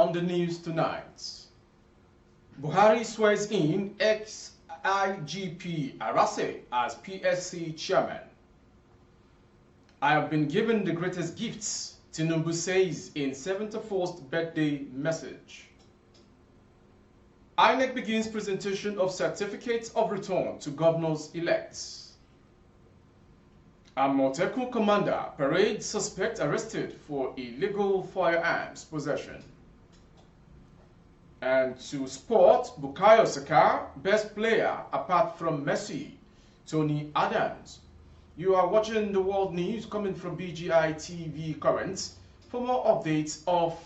On the news tonight, Buhari swears in ex-IGP Arase as PSC chairman. I have been given the greatest gifts, Tinubu says in 74th birthday message. INEC begins presentation of certificates of return to governors-elect. Amotekun commander parades suspect arrested for illegal firearms possession. And to sport, Bukayo Saka, best player apart from Messi, Tony Adams. You are watching the world news coming from BGI TV Current. For more updates of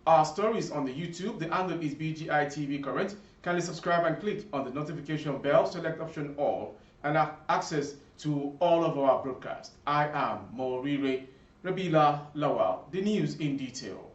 our stories on the YouTube, the handle is BGI TV Current. Kindly subscribe and click on the notification bell, select option all, and have access to all of our broadcasts. I am Morire Rabila Lawal. The news in detail.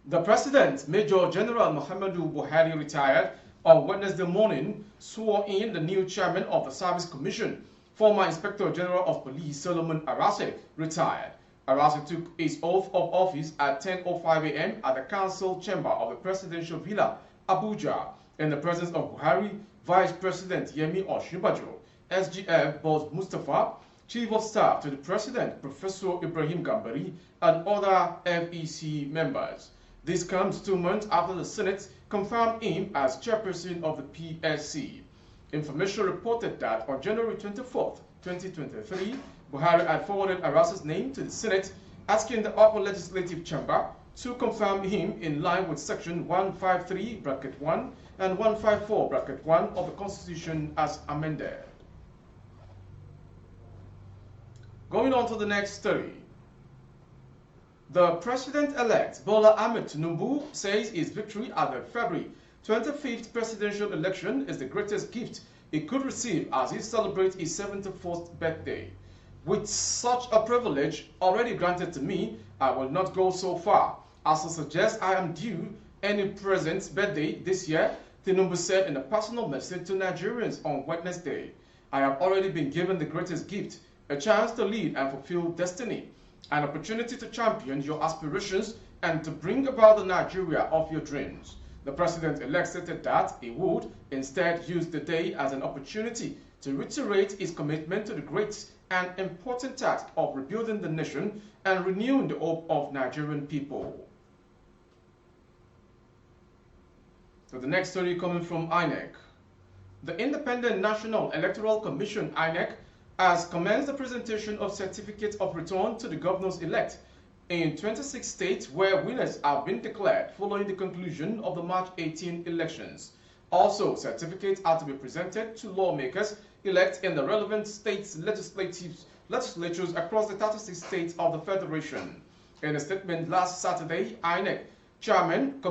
The President, Major General Muhammadu Buhari, retired on Wednesday morning, swore in the new chairman of the Service Commission. Former Inspector General of Police Solomon Arase retired. Arase took his oath of office at 10:05 a.m. at the Council Chamber of the Presidential Villa, Abuja, in the presence of Buhari, Vice President Yemi Osinbajo, SGF Boss Mustafa, Chief of Staff to the President, Professor Ibrahim Gambari, and other FEC members. This comes 2 months after the Senate confirmed him as chairperson of the PSC. Information reported that on January 24, 2023, Buhari had forwarded Arase's name to the Senate, asking the upper legislative chamber to confirm him in line with Section 153(1) and 154(1) of the Constitution as amended. Going on to the next story. The President-elect Bola Ahmed Tinubu says his victory at the February 25th presidential election is the greatest gift he could receive as he celebrates his 74th birthday. With such a privilege already granted to me, I will not go so far as to suggest I am due any president's birthday this year, Tinubu said in a personal message to Nigerians on Wednesday. I have already been given the greatest gift, a chance to lead and fulfill destiny, an opportunity to champion your aspirations and to bring about the Nigeria of your dreams. The president-elect stated that he would instead use the day as an opportunity to reiterate his commitment to the great and important task of rebuilding the nation and renewing the hope of Nigerian people. So the next story coming from INEC. The Independent National Electoral Commission, INEC, has commenced the presentation of certificates of return to the governors-elect in 26 states where winners have been declared following the conclusion of the March 18 elections. Also, certificates are to be presented to lawmakers elect in the relevant states' legislatures across the 36 states of the Federation. In a statement last Saturday, INEC Chairman,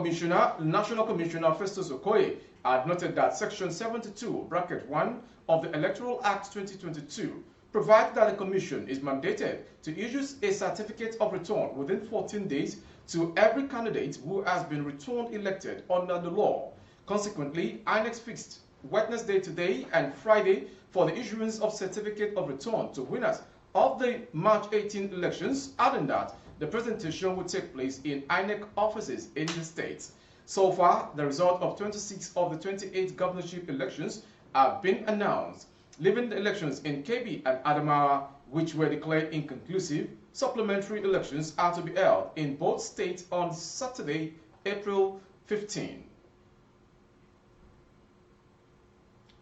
National Commissioner Festus Okoye had noted that Section 72(1) of the Electoral Act 2022 provides that the Commission is mandated to issue a certificate of return within 14 days to every candidate who has been returned elected under the law. Consequently, INEC fixed Wednesday today and Friday for the issuance of certificate of return to winners of the March 18 elections, adding that the presentation will take place in INEC offices in the states. So far, the result of 26 of the 28 governorship elections have been announced, leaving the elections in Kebbi and Adamawa, which were declared inconclusive. Supplementary elections are to be held in both states on Saturday, April 15.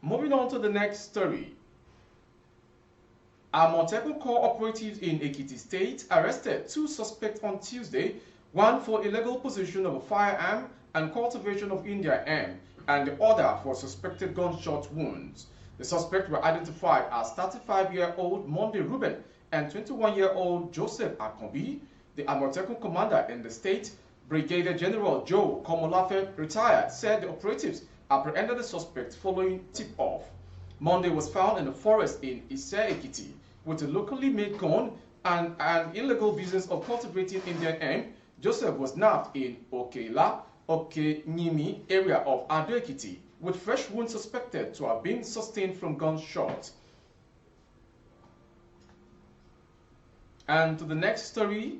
Moving on to the next story. Amotekun cooperatives in Ekiti State arrested 2 suspects on Tuesday, one for illegal possession of a firearm and cultivation of Indian hemp, and the other for suspected gunshot wounds. The suspects were identified as 35-year-old Monday Ruben and 21-year-old Joseph Akombi. The Amotekun commander in the state, Brigadier General Joe Komolafe, retired, said the operatives apprehended the suspects following tip-off. Monday was found in the forest in Ekiti with a locally made gun and an illegal business of cultivating Indian hemp. Joseph was nabbed in Okenyimi area of Ado Ekiti with fresh wounds suspected to have been sustained from gunshots. And to the next story,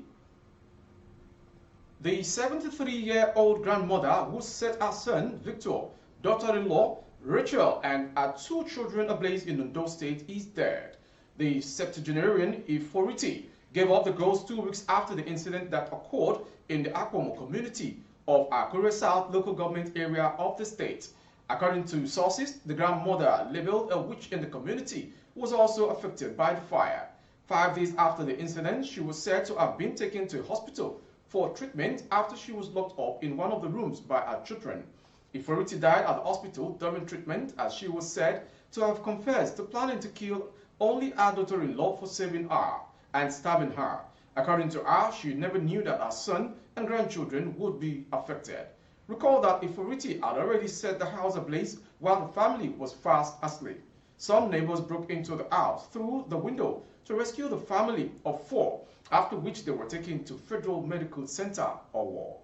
The 73-year-old grandmother who set her son, Victor, daughter-in-law, Rachel, and her 2 children ablaze in Ondo State is dead. The septuagenarian Iforiti gave up the ghost 2 weeks after the incident that occurred in the Akwomo community of Akure South local government area of the state. According to sources, the grandmother, labeled a witch in the community, was also affected by the fire. 5 days after the incident, she was said to have been taken to a hospital for treatment after she was locked up in one of the rooms by her children. Iforiti died at the hospital during treatment, as she was said to have confessed to planning to kill only her daughter-in-law for saving her and stabbing her. According to her, she never knew that her son and grandchildren would be affected. Recall that Iforiti had already set the house ablaze while the family was fast asleep. Some neighbors broke into the house through the window to rescue the family of 4, after which they were taken to Federal Medical Center or war.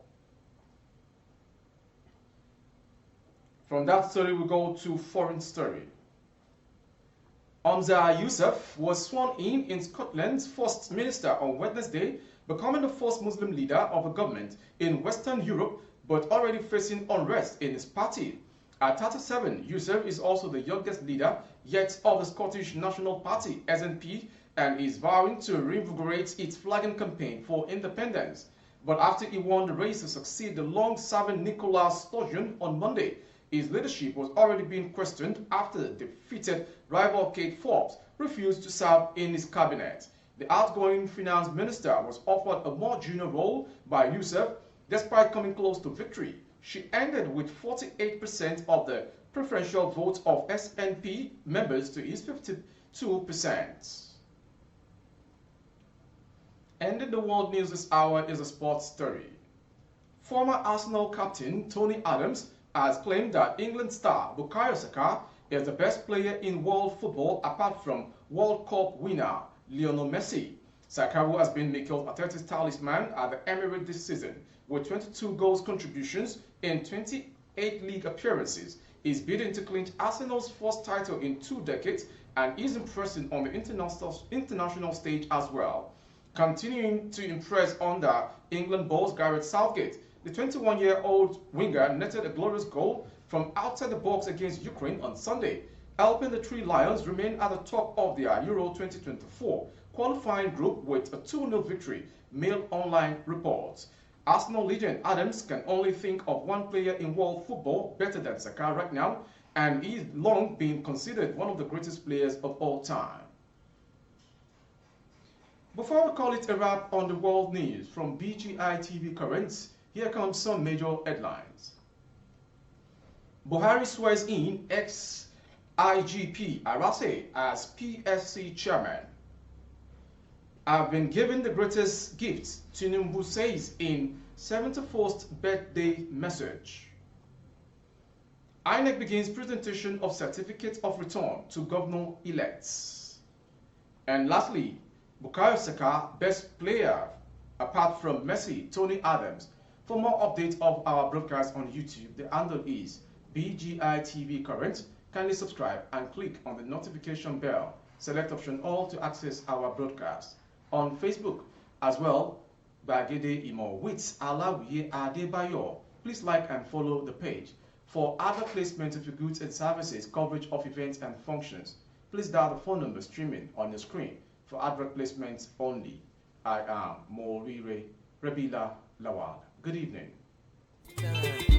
From that story, we go to foreign story. Hamza Yusuf was sworn in Scotland's First Minister on Wednesday, becoming the first Muslim leader of a government in Western Europe, but already facing unrest in his party. At 37, Yusuf is also the youngest leader yet of the Scottish National Party, SNP, and is vowing to reinvigorate its flagging campaign for independence. But after he won the race to succeed the long-serving Nicola Sturgeon on Monday, his leadership was already being questioned after the defeated rival Kate Forbes refused to serve in his cabinet. The outgoing finance minister was offered a more junior role by Yusuf, despite coming close to victory. She ended with 48% of the preferential votes of SNP members to his 52%. Ending the world news this hour is a sports story. Former Arsenal captain Tony Adams has claimed that England star Bukayo Saka is the best player in world football apart from World Cup winner Lionel Messi. Saka, who has been Mikel Arteta's talisman at the Emirates this season with 22 goals contributions in 28 league appearances, is bidding to clinch Arsenal's first title in 2 decades and is impressing on the international stage as well. Continuing to impress under England boss Gareth Southgate, the 21-year-old winger netted a glorious goal from outside the box against Ukraine on Sunday, helping the Three Lions remain at the top of their Euro 2024 qualifying group with a 2-0 victory, Mail Online reports. Arsenal legend Adams can only think of one player in world football better than Saka right now, and he's long been considered one of the greatest players of all time. Before we call it a wrap on the world news from BGI TV Currents, here comes some major headlines. Buhari swears in ex-IGP Arase as PSC chairman. I've been given the greatest gift, Tinubu says in 71st birthday message. INEC begins presentation of certificate of return to governor-elects. And lastly, Bukayo Saka, best player apart from Messi, Tony Adams. For more updates of our broadcast on YouTube, the handle is BGI TV Current. Kindly subscribe and click on the notification bell. Select option all to access our broadcast. On Facebook as well, Bagede Imo with Alawiye Adebayo. Please like and follow the page. For other placement of your goods and services, coverage of events and functions, please dial the phone number streaming on the screen. For advert placements only, I am Morire Rebila Lawal. Good evening.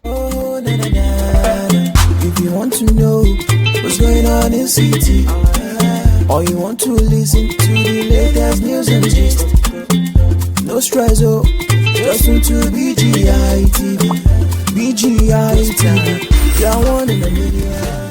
Oh, na, na, na. If you want to know what's going on in city, or you want to listen to the latest news and gist, no stress, oh, just tune to BGI TV. BGI TV, you're one in a million.